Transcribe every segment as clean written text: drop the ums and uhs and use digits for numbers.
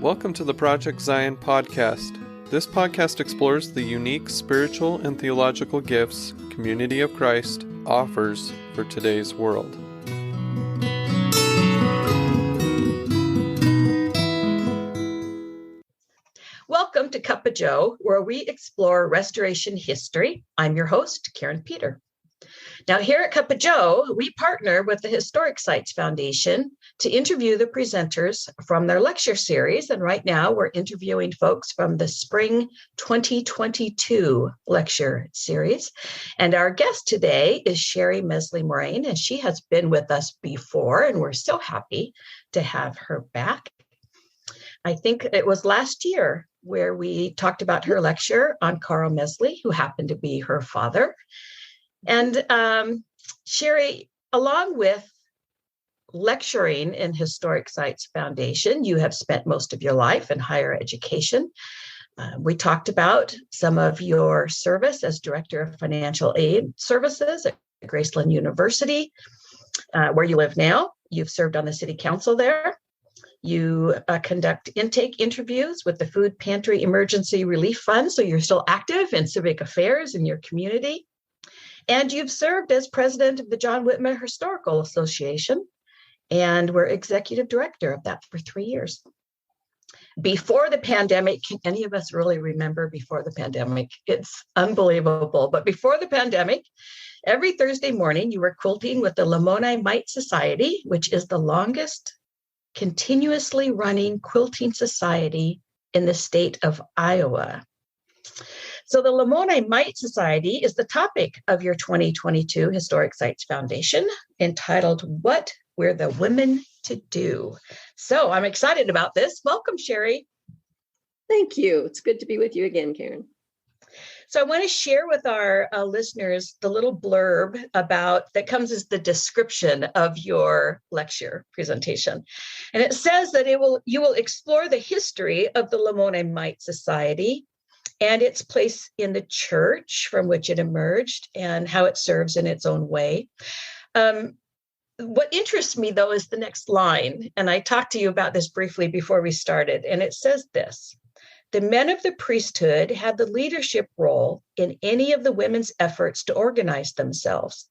Welcome to the Project Zion podcast. This podcast explores the unique spiritual and theological gifts Community of Christ offers for today's world. Welcome to Cuppa Joe, where we explore restoration history. I'm your host, Karin Peter. Now, here at Cuppa Joe, we partner with the Historic Sites Foundation to interview the presenters from their lecture series. And right now, we're interviewing folks from the Spring 2022 lecture series. And our guest today is Sherry Mesle-Morain, and she has been with us before, and we're so happy to have her back. I think it was last year where we talked about her lecture on Carl Mesle, who happened to be her father. And Sherry, along with lecturing in Historic Sites Foundation, you have spent most of your life in higher education. We talked about some of your service as Director of Financial Aid Services at Graceland University, where you live now. You've served on the City Council there. You conduct intake interviews with the Food Pantry Emergency Relief Fund, so you're still active in civic affairs in your community. And you've served as president of the John Whitmer Historical Association, and were executive director of that for 3 years. Before the pandemic, can any of us really remember before the pandemic? It's unbelievable. But before the pandemic, every Thursday morning, you were quilting with the Lamoni Mite Society, which is the longest continuously running quilting society in the state of Iowa. So the Lamoni Mite Society is the topic of your 2022 Historic Sites Foundation, entitled What We're the Women to Do. So I'm excited about this. Welcome, Sherry. Thank you. It's good to be with you again, Karin. So I want to share with our listeners the little blurb that comes as the description of your lecture presentation. And it says that you will explore the history of the Lamoni Mite Society and its place in the church from which it emerged and how it serves in its own way. What interests me, though, is the next line. And I talked to you about this briefly before we started. And it says this: the men of the priesthood had the leadership role in any of the women's efforts to organize themselves.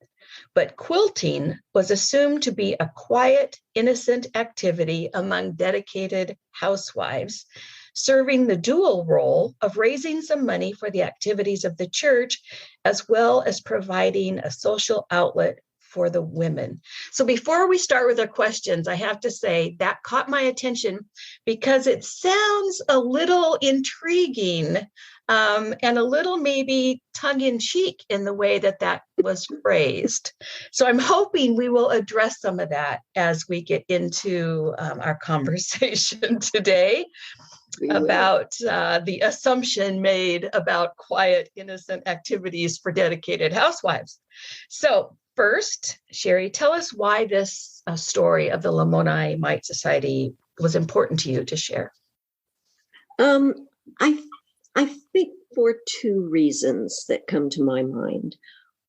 But quilting was assumed to be a quiet, innocent activity among dedicated housewives, serving the dual role of raising some money for the activities of the church, as well as providing a social outlet for the women. So before we start with our questions, I have to say that caught my attention because it sounds a little intriguing and a little maybe tongue-in-cheek in the way that was phrased. So I'm hoping we will address some of that as we get into our conversation today about the assumption made about quiet, innocent activities for dedicated housewives. So first, Sherry, tell us why this story of the Lamoni Mite Society was important to you to share. I think for two reasons that come to my mind.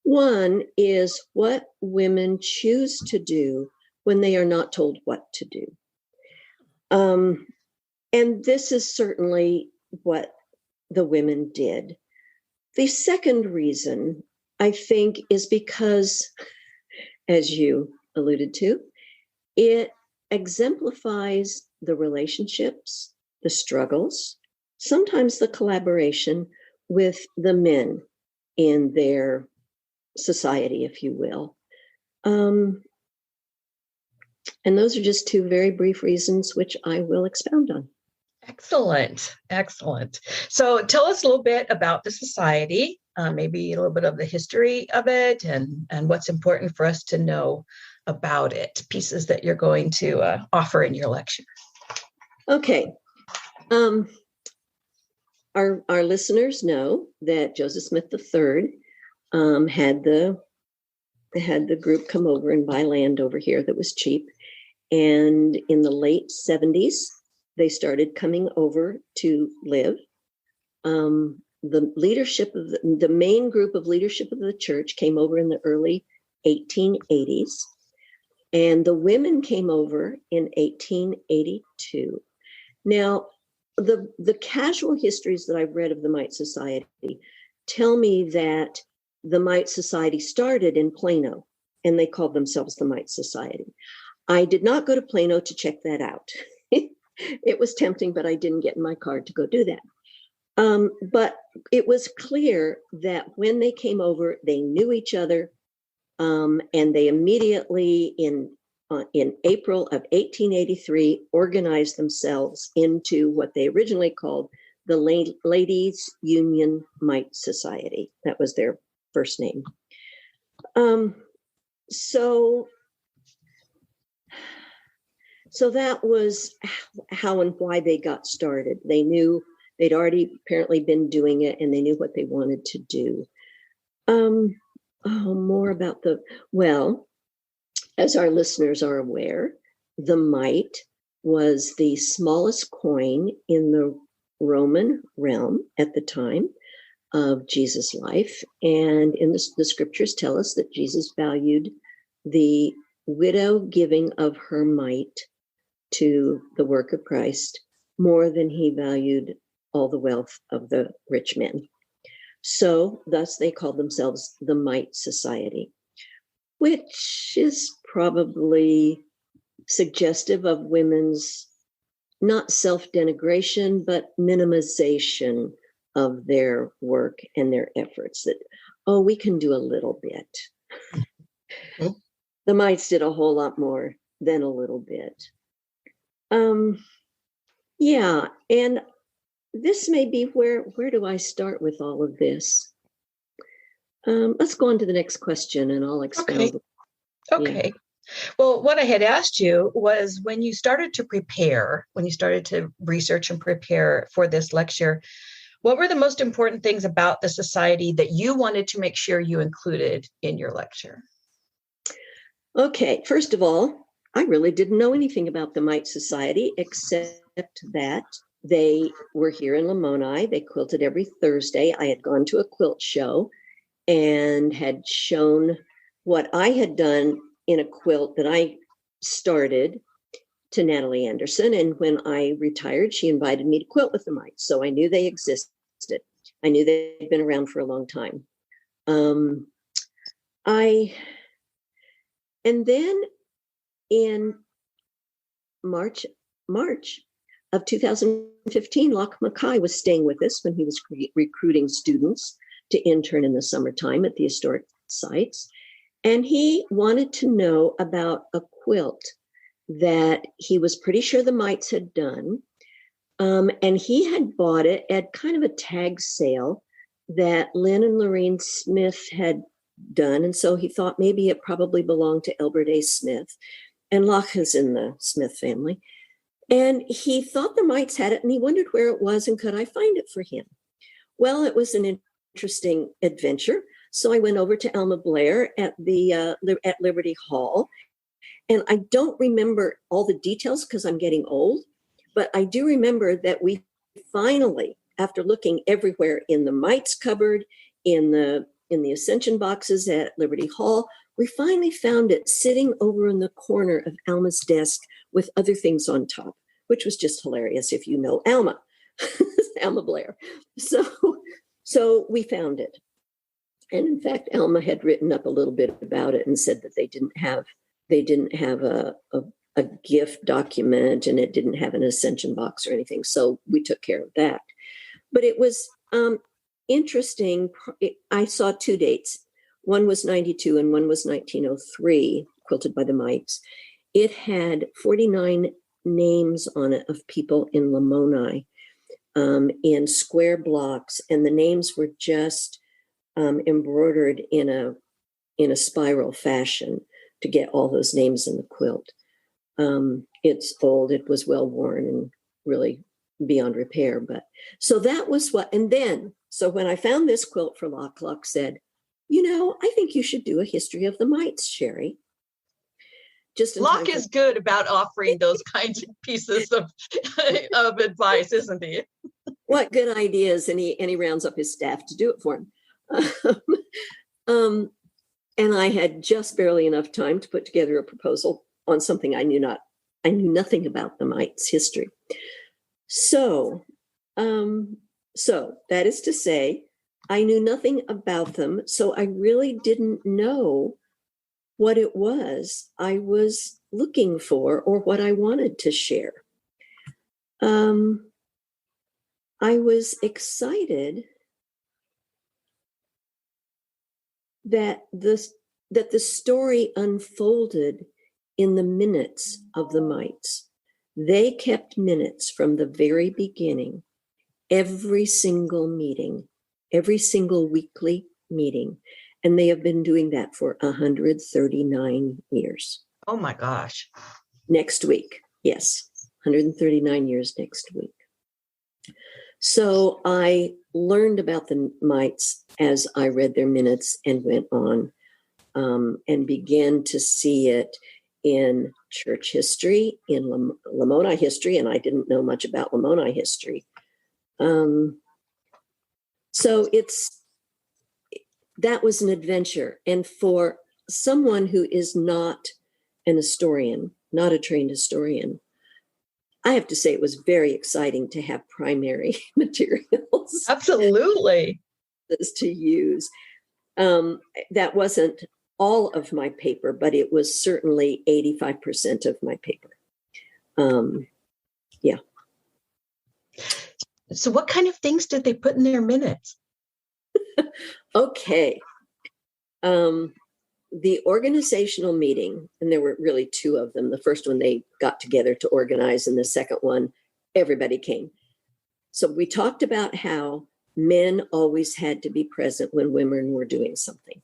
One is what women choose to do when they are not told what to do. And this is certainly what the women did. The second reason, I think, is because, as you alluded to, it exemplifies the relationships, the struggles, sometimes the collaboration with the men in their society, if you will. And those are just two very brief reasons, which I will expound on. Excellent. Excellent. So tell us a little bit about the society, maybe a little bit of the history of it and what's important for us to know about it, pieces that you're going to offer in your lecture. Okay. Our listeners know that Joseph Smith III had the group come over and buy land over here that was cheap. And in the late 70s, they started coming over to live. The leadership of the main group of leadership of the church came over in the early 1880s. And the women came over in 1882. Now, the casual histories that I've read of the Mite Society tell me that the Mite Society started in Plano, and they called themselves the Mite Society. I did not go to Plano to check that out. It was tempting, but I didn't get in my car to go do that. But it was clear that when they came over, they knew each other, and they immediately, in April of 1883, organized themselves into what they originally called the Ladies Union Mite Society. That was their first name. So that was how and why they got started. They knew they'd already apparently been doing it, and they knew what they wanted to do. More about well, as our listeners are aware, the mite was the smallest coin in the Roman realm at the time of Jesus' life. And in the scriptures tell us that Jesus valued the widow giving of her mite to the work of Christ more than he valued all the wealth of the rich men. So thus they called themselves the Mite Society, which is probably suggestive of women's not self-denigration, but minimization of their work and their efforts, that, oh, we can do a little bit. Mm-hmm. The mites did a whole lot more than a little bit. Yeah, and this may be where do I start with all of this? Let's go on to the next question, and I'll expound. Okay. Yeah. Well, what I had asked you was, when you started to research and prepare for this lecture, what were the most important things about the society that you wanted to make sure you included in your lecture? Okay, first of all, I really didn't know anything about the Mite Society, except that they were here in Lamoni. They quilted every Thursday. I had gone to a quilt show and had shown what I had done in a quilt that I started to Natalie Anderson. And when I retired, she invited me to quilt with the mites. So I knew they existed. I knew they'd been around for a long time. And then in March of 2015, Locke Mackay was staying with us when he was recruiting students to intern in the summertime at the historic sites. And he wanted to know about a quilt that he was pretty sure the mites had done. And he had bought it at kind of a tag sale that Lynn and Lorraine Smith had done. And so he thought maybe it probably belonged to Elbert A. Smith. And Locke is in the Smith family. And he thought the mites had it, and he wondered where it was and could I find it for him. Well, it was an interesting adventure. So I went over to Alma Blair at Liberty Hall. And I don't remember all the details because I'm getting old, but I do remember that we finally, after looking everywhere in the mites cupboard, in the Ascension boxes at Liberty Hall, we finally found it sitting over in the corner of Alma's desk with other things on top, which was just hilarious if you know Alma, Alma Blair. So we found it. And in fact, Alma had written up a little bit about it and said that they didn't have a gift document, and it didn't have an Ascension box or anything. So we took care of that. But it was interesting. I saw two dates. One was 92 and one was 1903, quilted by the mites. It had 49 names on it of people in Lamoni in square blocks, and the names were just embroidered in a spiral fashion to get all those names in the quilt. It's old, it was well worn and really beyond repair. But so that was so when I found this quilt for Locke said, I think you should do a history of the mites, Sherry. Locke is good about offering those kinds of pieces of advice, isn't he? What good ideas, and he rounds up his staff to do it for him. And I had just barely enough time to put together a proposal on something I knew nothing about the mites history. So, so that is to say, I knew nothing about them, so I really didn't know what it was I was looking for or what I wanted to share. I was excited that the story unfolded in the minutes of the mites. They kept minutes from the very beginning, every single meeting, every single weekly meeting. And they have been doing that for 139 years. Oh my gosh. Next week. Yes. 139 years next week. So I learned about the mites as I read their minutes and went on, and began to see it in church history, in Lamoni history, and I didn't know much about Lamoni history. So that was an adventure. And for someone who is not an historian, not a trained historian, I have to say it was very exciting to have primary materials. Absolutely. To use. That wasn't all of my paper, but it was certainly 85% of my paper. Yeah. So what kind of things did they put in their minutes? Okay. The organizational meeting, and there were really two of them. The first one, they got together to organize, and the second one, everybody came. So we talked about how men always had to be present when women were doing something.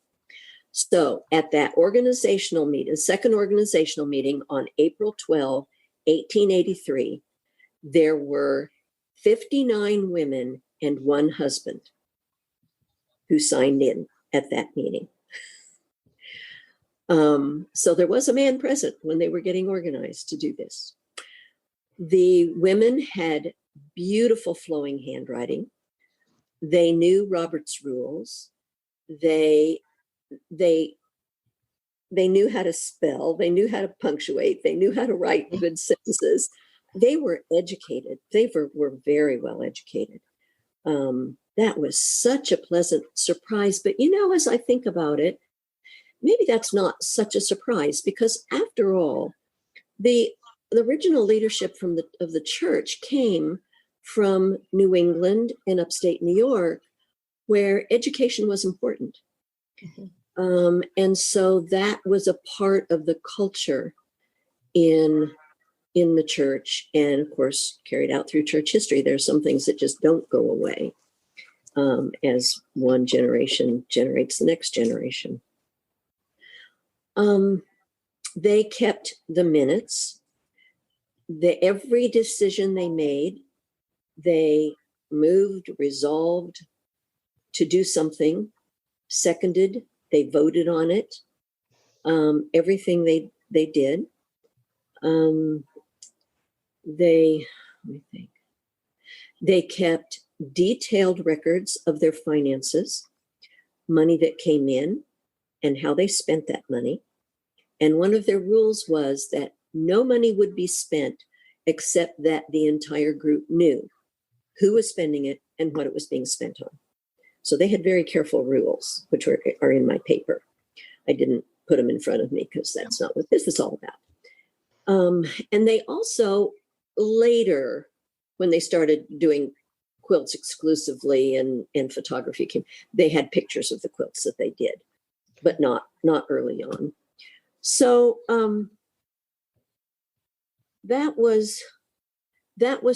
So at that organizational meeting, the second organizational meeting on April 12, 1883, there were 59 women and one husband who signed in at that meeting. So there was a man present when they were getting organized to do this. The women had beautiful flowing handwriting. They knew Robert's rules. They knew how to spell. They knew how to punctuate. They knew how to write good sentences. They were educated. They were very well educated. That was such a pleasant surprise. But, as I think about it, maybe that's not such a surprise, because after all, the original leadership of the church came from New England and upstate New York, where education was important. Mm-hmm. And so that was a part of the culture in the church, and of course carried out through church history. There are some things that just don't go away as one generation generates the next generation. They kept the minutes. Every decision they made, they moved, resolved to do something, seconded, they voted on it. Everything they did. They kept detailed records of their finances, money that came in, and how they spent that money. And one of their rules was that no money would be spent except that the entire group knew who was spending it and what it was being spent on. So they had very careful rules, which are in my paper. I didn't put them in front of me because that's not what this is all about. And they also later, when they started doing quilts exclusively and photography came, they had pictures of the quilts that they did, but not early on. So that was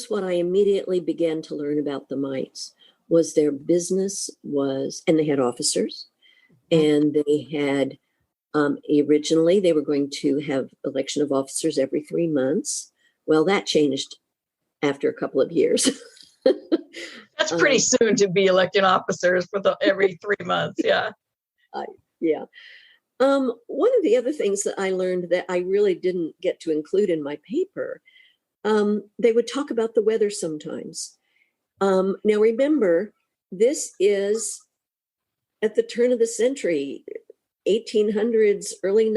what I immediately began to learn about the mites. Was their business was, and they had officers, and they had originally they were going to have election of officers every 3 months. Well, that changed after a couple of years. That's pretty soon to be electing officers for every 3 months. Yeah. Yeah. One of the other things that I learned that I really didn't get to include in my paper, they would talk about the weather sometimes. Now, remember, this is at the turn of the century, 1800s, early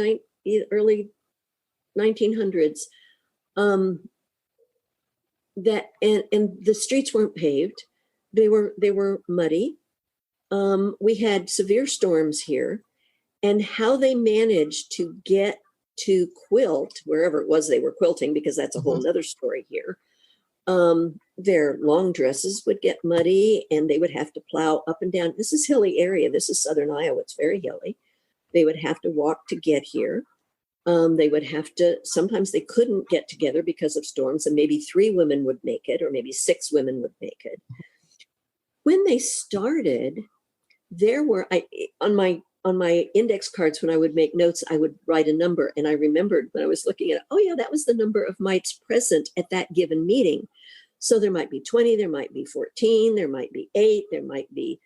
1900s. and the streets weren't paved. They were muddy. We had severe storms here, and how they managed to get to quilt wherever it was they were quilting, because that's a whole nother story here. Their long dresses would get muddy, and they would have to plow up and down. This is hilly area. This is southern Iowa. It's very hilly. They would have to walk to get here. They would have to, sometimes they couldn't get together because of storms, and maybe 3 women would make it, or maybe 6 women would make it. When they started, there were, on my index cards, when I would make notes, I would write a number. And I remembered when I was looking at it, oh yeah, that was the number of mites present at that given meeting. So there might be 20, there might be 14, there might be 8, there might be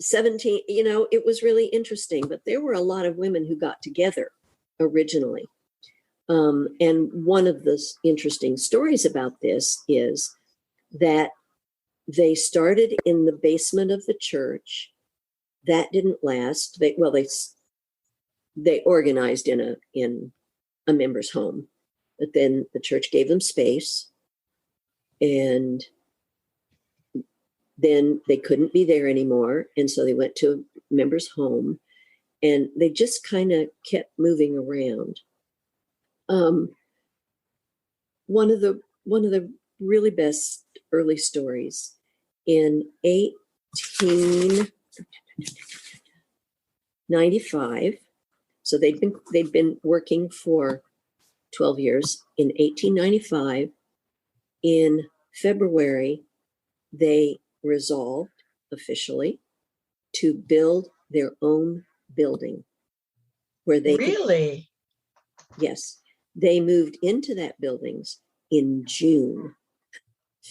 17. It was really interesting, but there were a lot of women who got together originally. And one of the interesting stories about this is that they started in the basement of the church. That didn't last. They organized in a member's home, but then the church gave them space, and then they couldn't be there anymore, and so they went to a member's home, and they just kind of kept moving around. One of the really best early stories in 1895. So they'd been working for 12 years. In 1895, in February, they resolved officially to build their own building where they really. Yes, they moved into that buildings in June.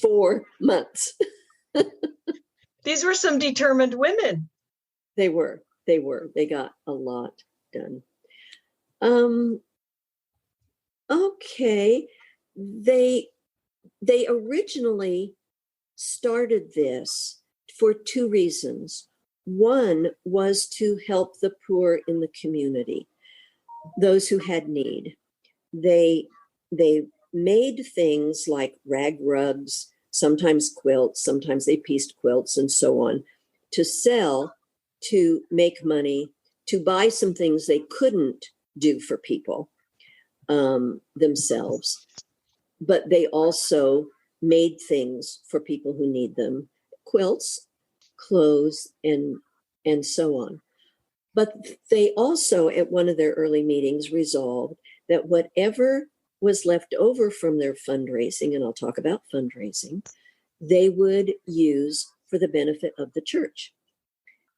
4 months. These were some determined women. They were. They got a lot done. Okay. They originally started this for 2 reasons. One was to help the poor in the community, those who had need. They made things like rag rugs, sometimes quilts, sometimes they pieced quilts and so on, to sell, to make money, to buy some things they couldn't do for people themselves. But they also made things for people who need them, quilts, clothes, and so on. But they also, at one of their early meetings, resolved that whatever was left over from their fundraising, and I'll talk about fundraising, they would use for the benefit of the church.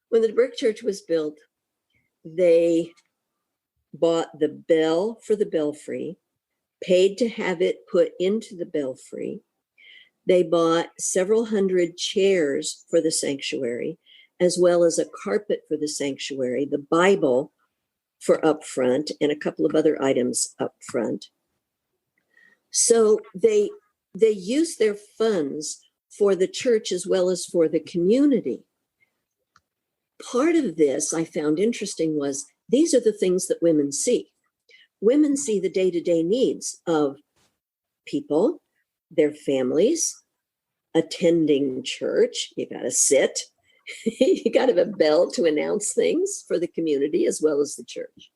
When the brick church was built, they bought the bell for the belfry, paid to have it put into the belfry. They bought several hundred chairs for the sanctuary, as well as a carpet for the sanctuary, the Bible for up front, and a couple of other items up front. So they used their funds for the church as well as for the community. Part of this I found interesting was these are the things that women see. Women see the day-to-day needs of people, their families, attending church. You got to sit. You got to have a bell to announce things for the community as well as the church.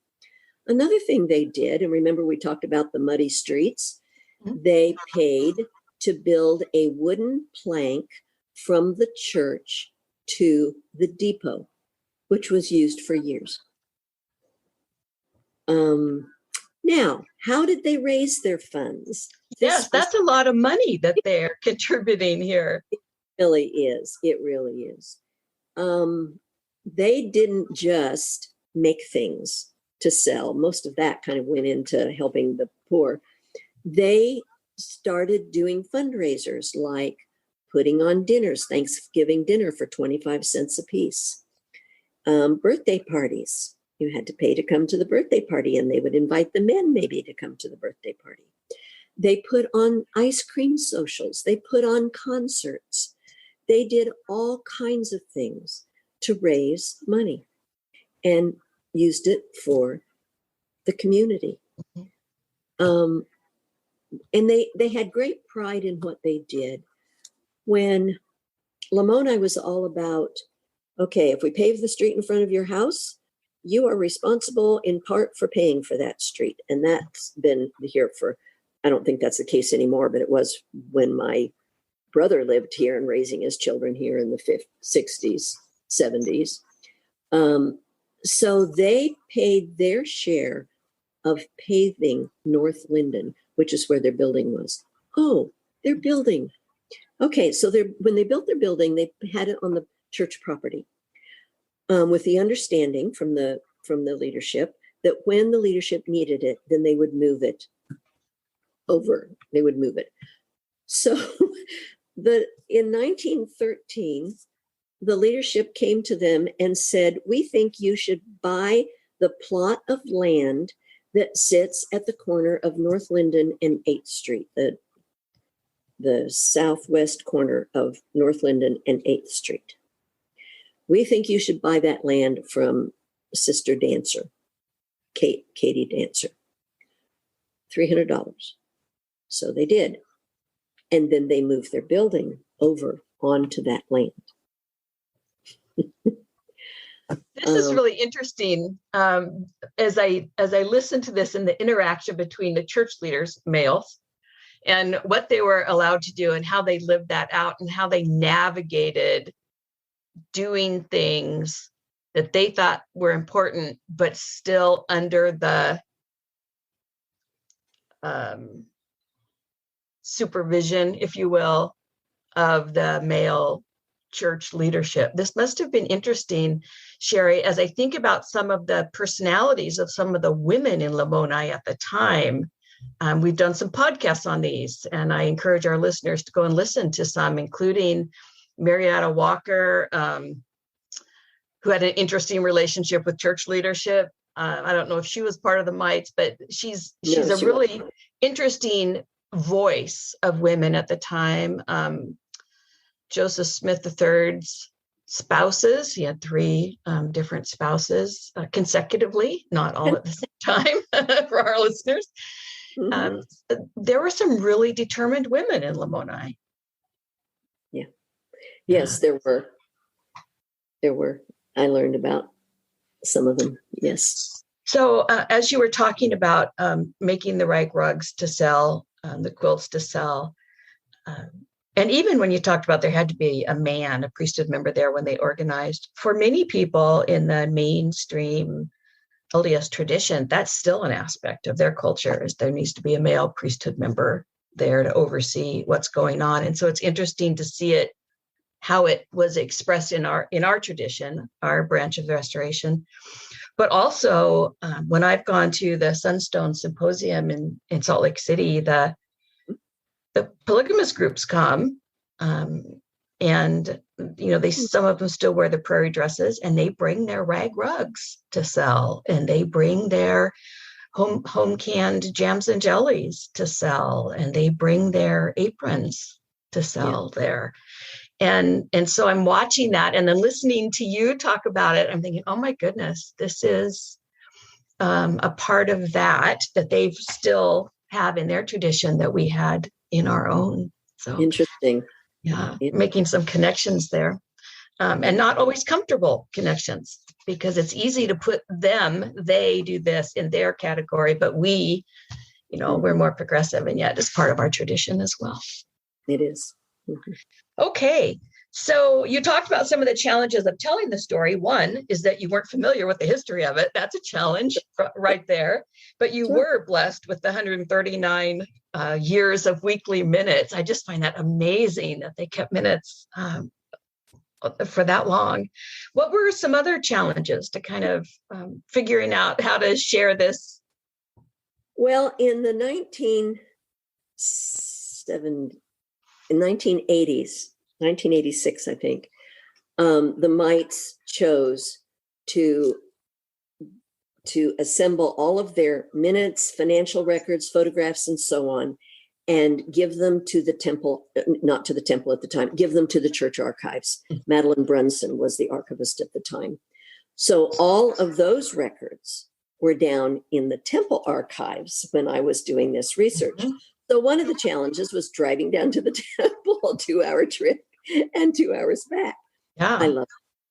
Another thing they did, and remember we talked about the muddy streets, they paid to build a wooden plank from the church to the depot, which was used for years. Now, how did they raise their funds? Yes, that's a lot of money that they're contributing here. It really is. It really is. They didn't just make things to sell. Most of that kind of went into helping the poor. They started doing fundraisers like putting on dinners, Thanksgiving dinner for 25 cents a piece, birthday parties. You had to pay to come to the birthday party, and they would invite the men maybe to come to the birthday party. They put on ice cream socials. They put on concerts. They did all kinds of things to raise money and used it for the community. and they had great pride in what they did. When Lamoni was all about, okay, if we pave the street in front of your house, you are responsible in part for paying for that street. And that's been here for, I don't think that's the case anymore, but it was when my brother lived here and raising his children here in the 60s, 70s. So they paid their share of paving North Linden, which is where their building was. Oh, their building. Okay, so when they built their building, they had it on the church property, with the understanding from the leadership that when the leadership needed it, then they would move it over. They would move it. So in 1913, the leadership came to them and said, we think you should buy the plot of land that sits at the corner of North Linden and 8th Street, the southwest corner of North Linden and 8th Street. We think you should buy that land from Sister Dancer, Katie Dancer, $300. So they did. And then they moved their building over onto that land. This is really interesting. As I listen to this and the interaction between the church leaders, males, and what they were allowed to do and how they lived that out and how they navigated doing things that they thought were important, but still under the supervision, if you will, of the male church leadership. This must have been interesting, Sherry, as I think about some of the personalities of some of the women in Lamoni at the time. We've done some podcasts on these, and I encourage our listeners to go and listen to some, including Marietta Walker, who had an interesting relationship with church leadership. I don't know if she was part of the Mites, but she's a really interesting voice of women at the time. Joseph Smith III's spouses, he had 3 different spouses consecutively, not all at the same time for our listeners. There were some really determined women in Lamoni. Yeah. Yes, there were. I learned about some of them. Yes. So as you were talking about making the rag rugs to sell, the quilts to sell, and even when you talked about there had to be a man, a priesthood member there when they organized, for many people in the mainstream LDS tradition, that's still an aspect of their culture, is there needs to be a male priesthood member there to oversee what's going on. And so it's interesting to see it, how it was expressed in our tradition, our branch of the Restoration. But also when I've gone to the Sunstone Symposium in Salt Lake City, the polygamous groups come, and some of them still wear the prairie dresses, and they bring their rag rugs to sell, and they bring their home canned jams and jellies to sell, and they bring their aprons to sell there. And so I'm watching that, and then listening to you talk about it, I'm thinking, oh my goodness, this is a part of that they still have in their tradition that we had in our own. So interesting. Yeah, making some connections there, and not always comfortable connections, because it's easy to put they do this in their category, but we, we're more progressive, and yet it's part of our tradition as well. It is. Okay. So you talked about some of the challenges of telling the story. One is that you weren't familiar with the history of it. That's a challenge right there. But you were blessed with the 139 years of weekly minutes. I just find that amazing that they kept minutes for that long. What were some other challenges to kind of figuring out how to share this? Well, in the 1986, I think, the Mites chose to assemble all of their minutes, financial records, photographs, and so on, and give them to the temple, not to the temple at the time, give them to the church archives. Madeline Brunson was the archivist at the time. So all of those records were down in the temple archives when I was doing this research. So one of the challenges was driving down to the temple, a 2-hour trip and 2 hours back. Yeah.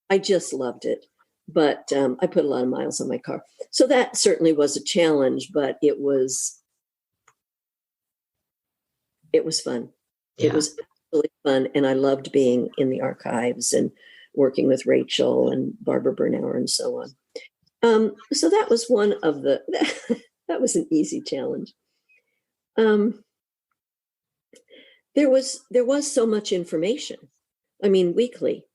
I just loved it. But I put a lot of miles on my car. So that certainly was a challenge, but it was fun. Yeah. It was really fun. And I loved being in the archives and working with Rachel and Barbara Bernauer and so on. So that was one of that was an easy challenge. There was so much information. I mean, weekly,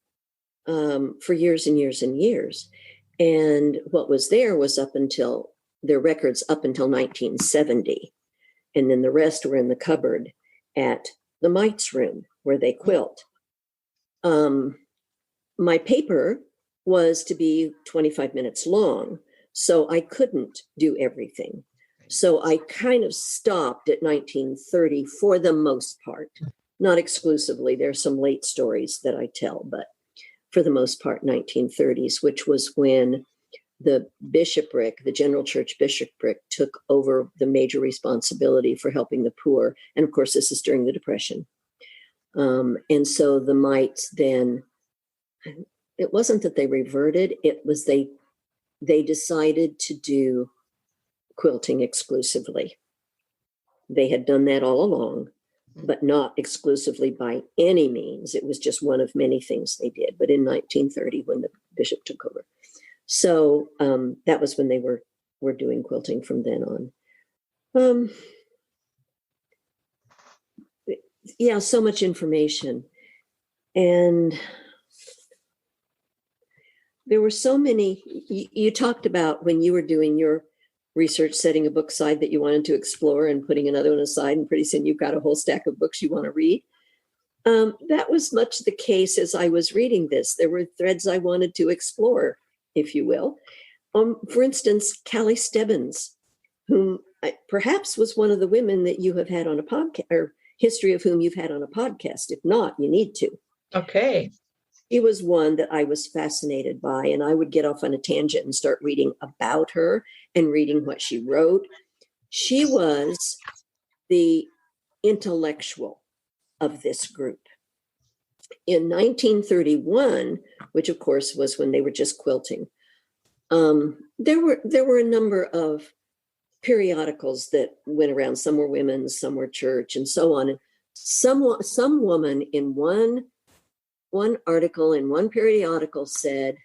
for years and years and years. And what was there was their records up until 1970. And then the rest were in the cupboard at the Mite's room where they quilt. My paper was to be 25 minutes long, so I couldn't do everything. So I kind of stopped at 1930 for the most part, not exclusively. There's some late stories that I tell, but for the most part, 1930s, which was when the bishopric, the General Church bishopric, took over the major responsibility for helping the poor. And of course, this is during the Depression. And so the Mites then, it wasn't that they reverted, it was they decided to do quilting exclusively. They had done that all along, but not exclusively by any means. It was just one of many things they did. But in 1930, when the bishop took over. So that was when they were doing quilting from then on. Yeah, so much information. And there were so many, you talked about when you were doing your research, setting a book aside that you wanted to explore and putting another one aside, and pretty soon you've got a whole stack of books you want to read. That was much the case as I was reading this. There were threads I wanted to explore, if you will. For instance, Callie Stebbins, whom perhaps was one of the women that you have had on a podcast, or history of whom you've had on a podcast. If not, you need to. Okay. She was one that I was fascinated by, and I would get off on a tangent and start reading about her and reading what she wrote. She was the intellectual of this group. In 1931, which of course was when they were just quilting, there were a number of periodicals that went around. Some were women's, some were church, and so on. And some woman in one article in one periodical said,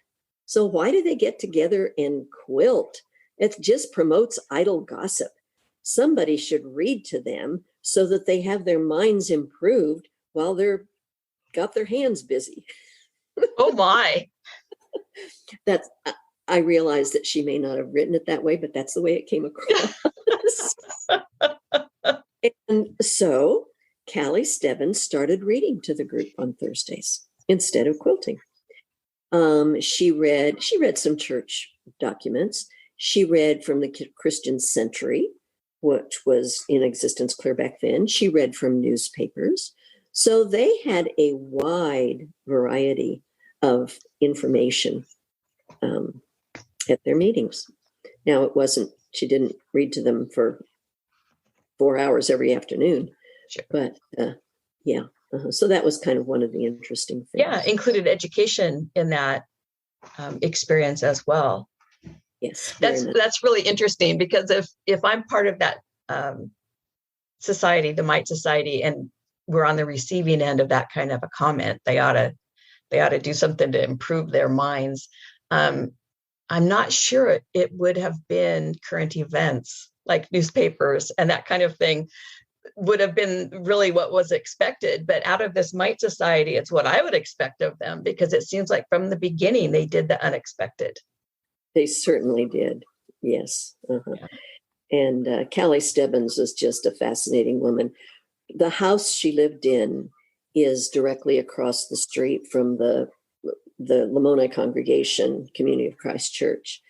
"So why do they get together and quilt? It just promotes idle gossip. Somebody should read to them so that they have their minds improved while they're got their hands busy." Oh my. That's, I realize that she may not have written it that way, but that's the way it came across. And so Callie Stebbins started reading to the group on Thursdays instead of quilting. She read some church documents. She read from the Christian Century, which was in existence clear back then. She read from newspapers. So they had a wide variety of information at their meetings. Now, it wasn't, she didn't read to them for 4 hours every afternoon, Sure. But yeah. So that was kind of one of the interesting things. Yeah, included education in that experience as well. Yes, that's really interesting, because if I'm part of that society, the Mite Society, and we're on the receiving end of that kind of a comment, they ought to do something to improve their minds. I'm not sure it would have been current events like newspapers and that kind of thing would have been really what was expected. But out of this Mite Society, it's what I would expect of them, because it seems like from the beginning they did the unexpected. They certainly did. Yes. Yeah. And Callie Stebbins was just a fascinating woman. The house she lived in is directly across the street from the Lamoni congregation, Community of Christ Church.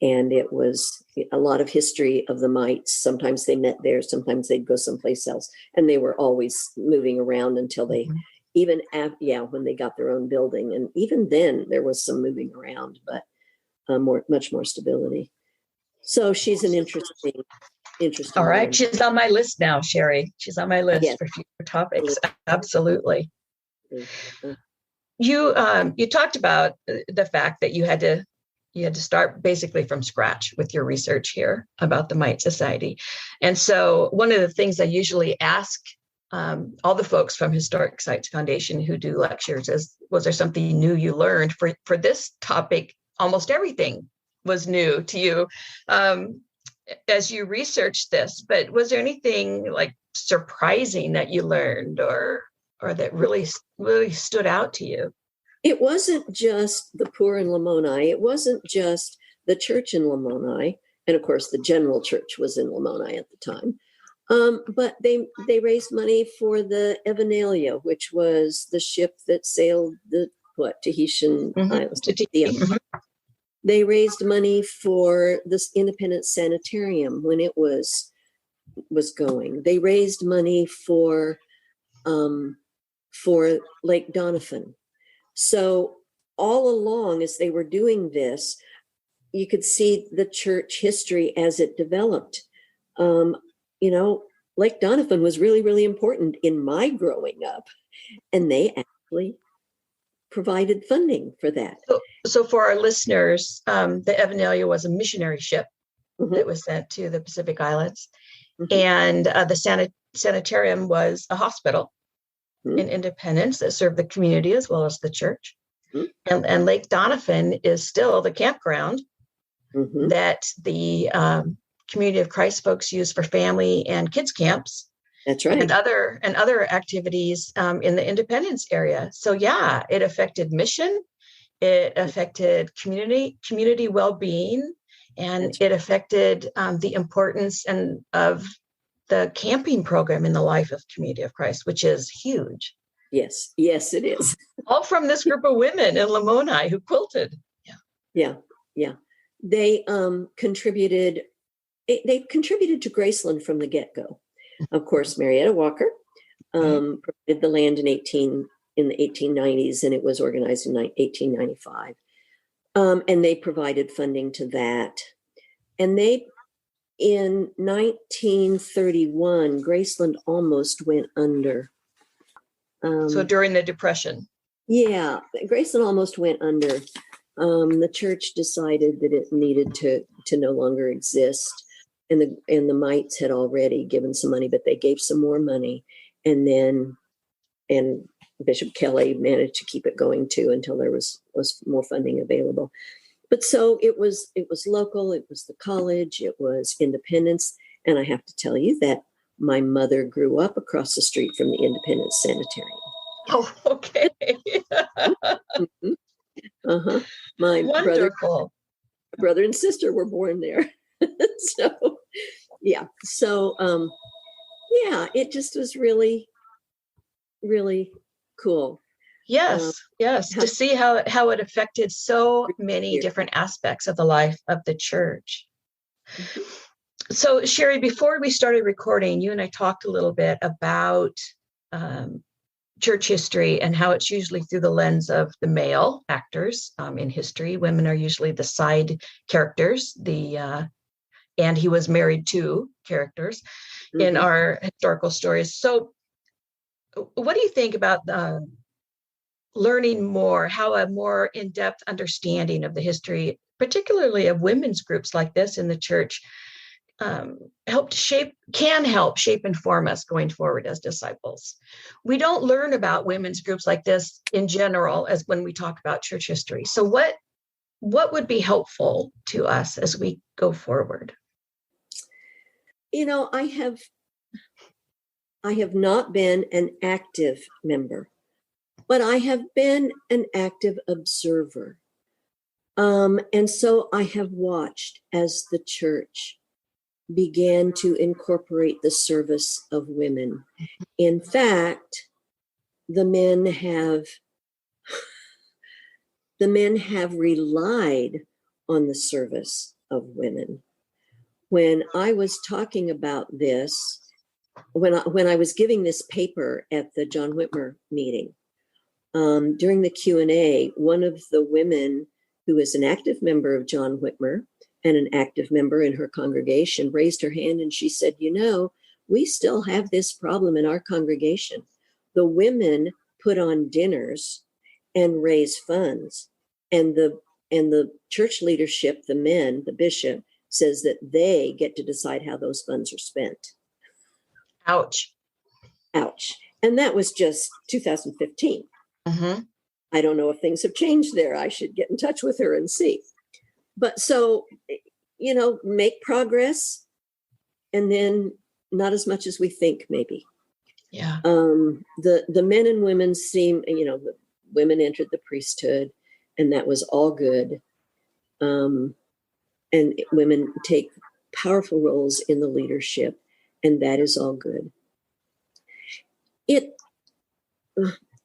And it was a lot of history of the Mites. Sometimes they met there, sometimes they'd go someplace else. And they were always moving around until they, when they got their own building. And even then there was some moving around, but much more stability. So she's an interesting interesting. All right. She's on my list now, Sherry. She's on my list Yes. for future topics. Absolutely. Mm-hmm. You talked about the fact that you had to start basically from scratch with your research here about the Mite Society. And so one of the things I usually ask all the folks from Historic Sites Foundation who do lectures is, was there something new you learned? For this topic, almost everything was new to you as you researched this, but was there anything like surprising that you learned or that really stood out to you? It wasn't just the poor in Lamoni. It wasn't just the church in Lamoni. And of course, the general church was in Lamoni at the time. But they raised money for the Evenalia, which was the ship that sailed the Tahitian islands. They raised money for this independent sanitarium when it was going. They raised money for Lake Doniphan. So all along, as they were doing this, you could see the church history as it developed. Lake Doniphan was really, really important in my growing up, and they actually provided funding for that. So for our listeners, the Evenalia was a missionary ship that was sent to the Pacific Islands, and the sanitarium was a hospital in Independence that served the community as well as the church. And Lake Doniphan is still the campground that the Community of Christ folks use for family and kids camps. That's right. And other activities in the Independence area. So yeah, it affected mission, it affected community well-being, and it affected the importance of the camping program in the life of Community of Christ, which is huge. Yes, it is. All from this group of women in Lamoni who quilted. Yeah. They contributed. They contributed to Graceland from the get-go. Of course, Marietta Walker provided the land in the 1890s, and it was organized in 1895. And they provided funding to that. And in 1931, Graceland almost went under. So during the Depression. Yeah, Graceland almost went under. The church decided that it needed to no longer exist. And the Mites had already given some money, but they gave some more money. And Bishop Kelly managed to keep it going too until there was more funding available. But so it was local, it was the college, it was Independence. And I have to tell you that my mother grew up across the street from the Independence Sanitarium. Oh, okay. My Wonderful. brother and sister were born there. So, yeah. So, it just was really, really cool. Yes. To see how it affected so many different aspects of the life of the church. So, Sherry, before we started recording, you and I talked a little bit about church history and how it's usually through the lens of the male actors in history. Women are usually the side characters, and he was married to characters in our historical stories. So what do you think about learning more, how a more in-depth understanding of the history, particularly of women's groups like this in the church, can help shape and form us going forward as disciples? We don't learn about women's groups like this in general as when we talk about church history. So what would be helpful to us as we go forward? I have not been an active member, but I have been an active observer. And so I have watched as the church began to incorporate the service of women. In fact, the men have relied on the service of women. When I was talking about this, when I was giving this paper at the John Whitmer meeting, during the Q&A, one of the women who is an active member of John Whitmer and an active member in her congregation, raised her hand and she said, we still have this problem in our congregation. The women put on dinners and raise funds, and the church leadership, the men, the bishop, says that they get to decide how those funds are spent. Ouch. Ouch. And that was just 2015. Mm-hmm. I don't know if things have changed there. I should get in touch with her and see. But so, make progress, and then not as much as we think, maybe. Yeah. The men and women the women entered the priesthood, and that was all good. And women take powerful roles in the leadership, and that is all good.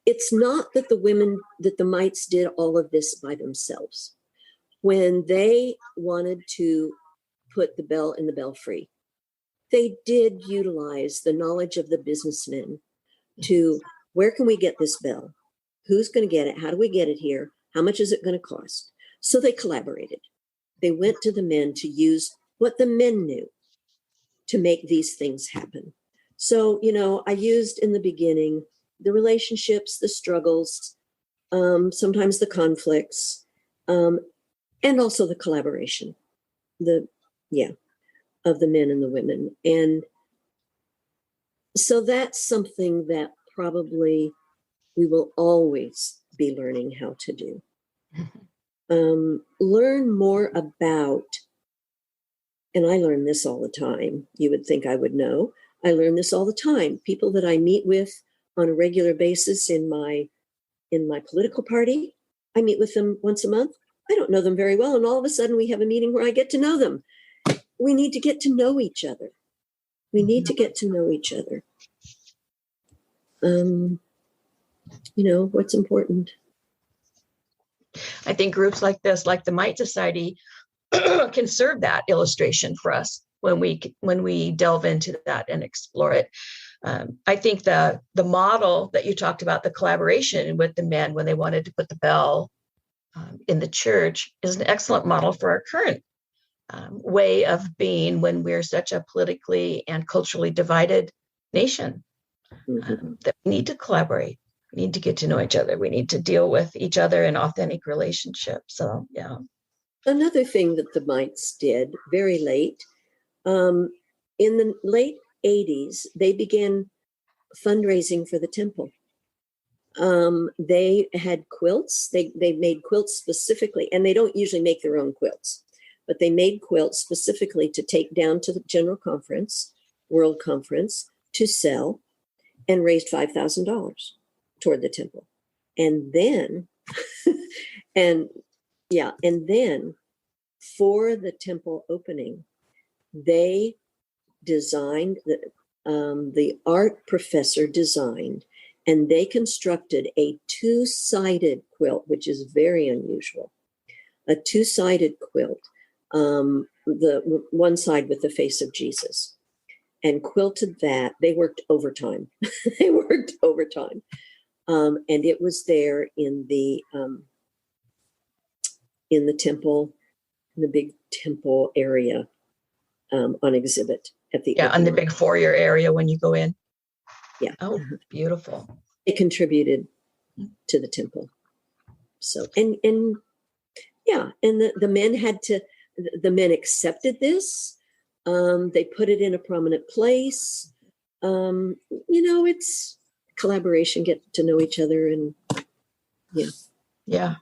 It's not that the mites did all of this by themselves. When they wanted to put the bell in the belfry, they did utilize the knowledge of the businessmen to, where can we get this bell? Who's going to get it? How do we get it here? How much is it going to cost? So they collaborated. They went to the men to use what the men knew to make these things happen. So, I used in the beginning the relationships, the struggles, sometimes the conflicts, and also the collaboration, of the men and the women. And so that's something that probably we will always be learning how to do. Learn more about, and I learn this all the time. You would think I would know. I learn this all the time. People that I meet with on a regular basis in my political party, I meet with them once a month. I don't know them very well, and all of a sudden we have a meeting where I get to know them. We need to get to know each other. What's important. I think groups like this, like the Mite Society, can serve that illustration for us when we delve into that and explore it. I think the model that you talked about, the collaboration with the men when they wanted to put the bell in the church, is an excellent model for our current way of being when we're such a politically and culturally divided nation. That we need to collaborate. We need to get to know each other. We need to deal with each other in authentic relationships. So, yeah. Another thing that the mites did very late, in the late 80s, they began fundraising for the temple. They had quilts. They made quilts specifically, and they don't usually make their own quilts, but they made quilts specifically to take down to the General Conference, World Conference, to sell, and raised $5,000 toward the temple. And then, and then for the temple opening, they designed, the art professor designed, and they constructed a two-sided quilt, which is very unusual. A two-sided quilt, the one side with the face of Jesus, and quilted that. They worked overtime. And it was there in the temple, in the big temple area, on exhibit at the on the big foyer area when you go in. Yeah. Oh, beautiful. It contributed to the temple. So and the men the men accepted this. They put it in a prominent place. It's collaboration, get to know each other, and yeah.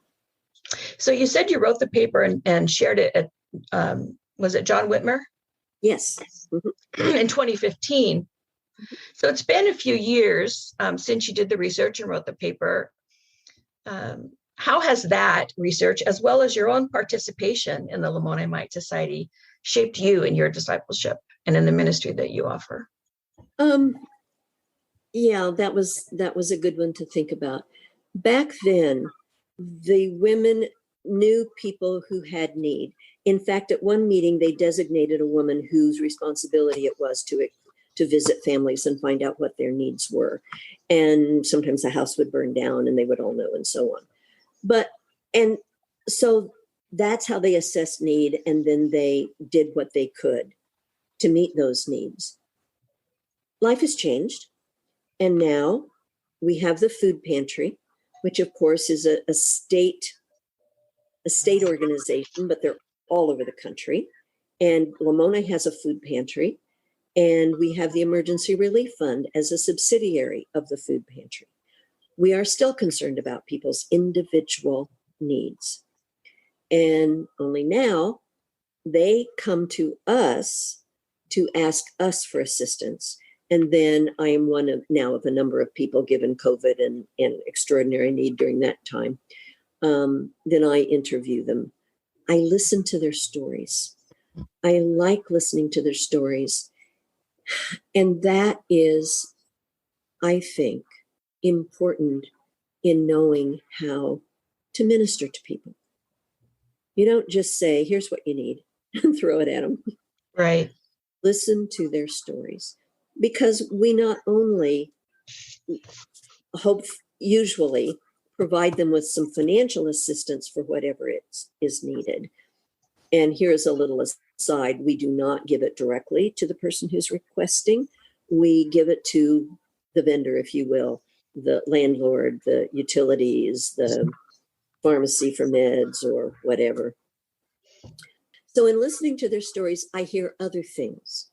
So you said you wrote the paper and shared it at was it John Whitmer? Yes. Mm-hmm. In 2015. So it's been a few years since you did the research and wrote the paper. How has that research, as well as your own participation in the Lamoni Mite Society, shaped you in your discipleship and in the ministry that you offer? Yeah, that was a good one to think about. Back then, the women knew people who had need. In fact, at one meeting, they designated a woman whose responsibility it was to visit families and find out what their needs were. And sometimes the house would burn down and they would all know, and so on. And so that's how they assessed need, and then they did what they could to meet those needs. Life has changed, and now we have the food pantry, which of course is a state organization, but they're all over the country. And Lamoni has a food pantry, and we have the Emergency Relief Fund as a subsidiary of the food pantry. We are still concerned about people's individual needs. And only now they come to us to ask us for assistance. And then I am one of a number of people, given COVID and extraordinary need during that time. Then I interview them. I listen to their stories. I like listening to their stories. And that is, I think, important in knowing how to minister to people. You don't just say, here's what you need, and throw it at them. Right. Listen to their stories. Because we not only usually provide them with some financial assistance for whatever is needed. And here's a little aside. We do not give it directly to the person who's requesting. We give it to the vendor, if you will, the landlord, the utilities, the pharmacy for meds or whatever. So in listening to their stories, I hear other things.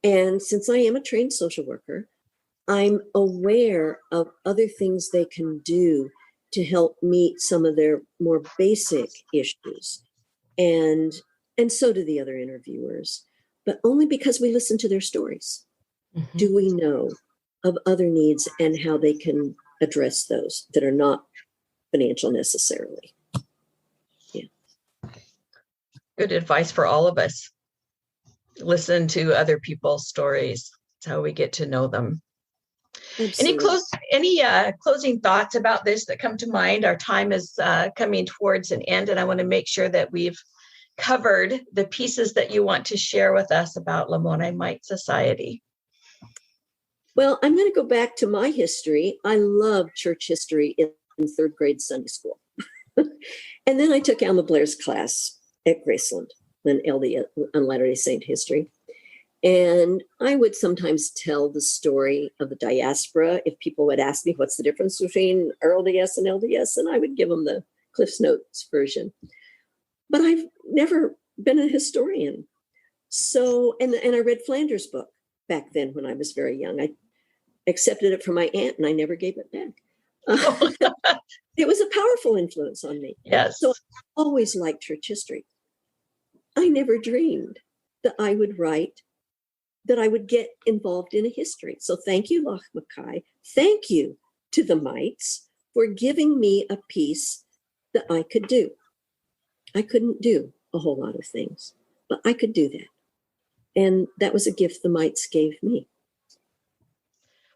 And since I am a trained social worker, I'm aware of other things they can do to help meet some of their more basic issues. And so do the other interviewers, but only because we listen to their stories. Mm-hmm. Do we know of other needs and how they can address those that are not financial necessarily? Yeah. Good advice for all of us. Listen to other people's stories. It's how we get to know them. Absolutely. Any closing thoughts about this that come to mind? Our time is coming towards an end, and I want to make sure that we've covered the pieces that you want to share with us about Lamoni Mite Society. Well, I'm going to go back to my history. I loved church history in third grade Sunday school. And then I took Alma Blair's class at Graceland, an LDS, on Latter-day Saint history. And I would sometimes tell the story of the diaspora if people would ask me what's the difference between RLDS and LDS, and I would give them the Cliff's Notes version. But I've never been a historian. So, and I read Flanders' book back then when I was very young. I accepted it from my aunt and I never gave it back. It was a powerful influence on me. Yes. So I always liked church history. I never dreamed that I would get involved in a history. So thank you, Loch Mackay. Thank you to the Mites for giving me a piece that I could do. I couldn't do a whole lot of things, but I could do that. And that was a gift the Mites gave me.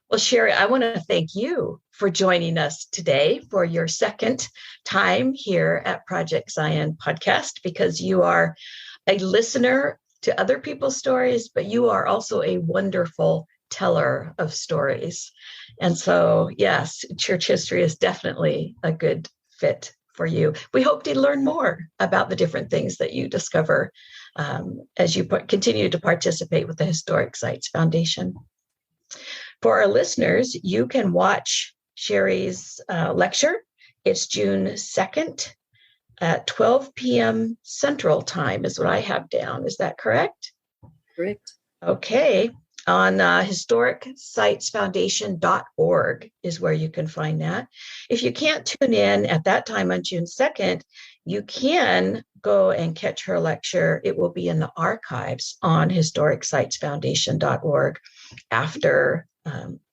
Well, Sherry, I want to thank you for joining us today for your second time here at Project Zion Podcast, because you are a listener to other people's stories, but you are also a wonderful teller of stories. And so, yes, church history is definitely a good fit for you. We hope to learn more about the different things that you discover as you continue to participate with the Historic Sites Foundation. For our listeners, you can watch Sherry's lecture. It's June 2nd at 12 p.m. Central Time is what I have down. Is that correct? Correct. Okay. On historicsitesfoundation.org is where you can find that. If you can't tune in at that time on June 2nd, you can go and catch her lecture. It will be in the archives on historicsitesfoundation.org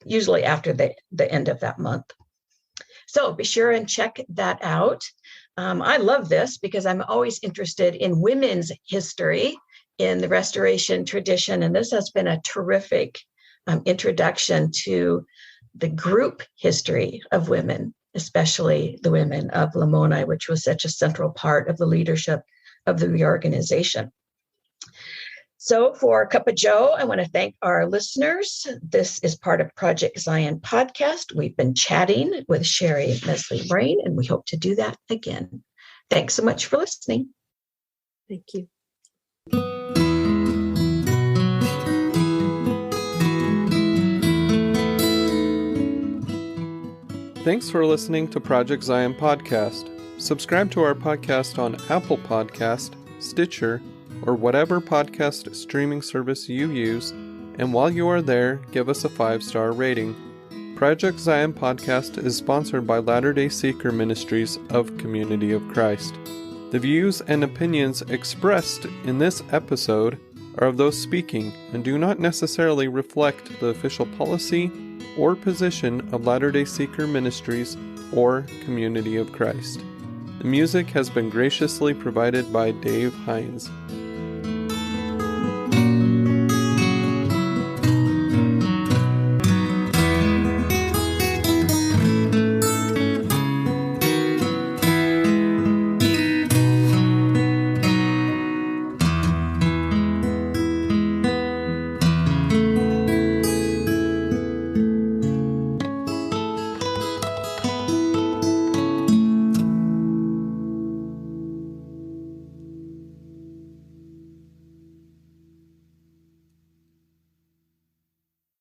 usually after the end of that month. So be sure and check that out. I love this because I'm always interested in women's history in the restoration tradition. And this has been a terrific introduction to the group history of women, especially the women of Lamoni, which was such a central part of the leadership of the reorganization. So for Cuppa Joe, I want to thank our listeners. This is part of Project Zion Podcast. We've been chatting with Sherry Mesle-Morain, and we hope to do that again. Thanks so much for listening. Thank you. Thanks for listening to Project Zion Podcast. Subscribe to our podcast on Apple Podcast, Stitcher, or whatever podcast streaming service you use, and while you are there, give us a 5-star rating. Project Zion Podcast is sponsored by Latter-day Seeker Ministries of Community of Christ. The views and opinions expressed in this episode are of those speaking and do not necessarily reflect the official policy or position of Latter-day Seeker Ministries or Community of Christ. The music has been graciously provided by Dave Hines.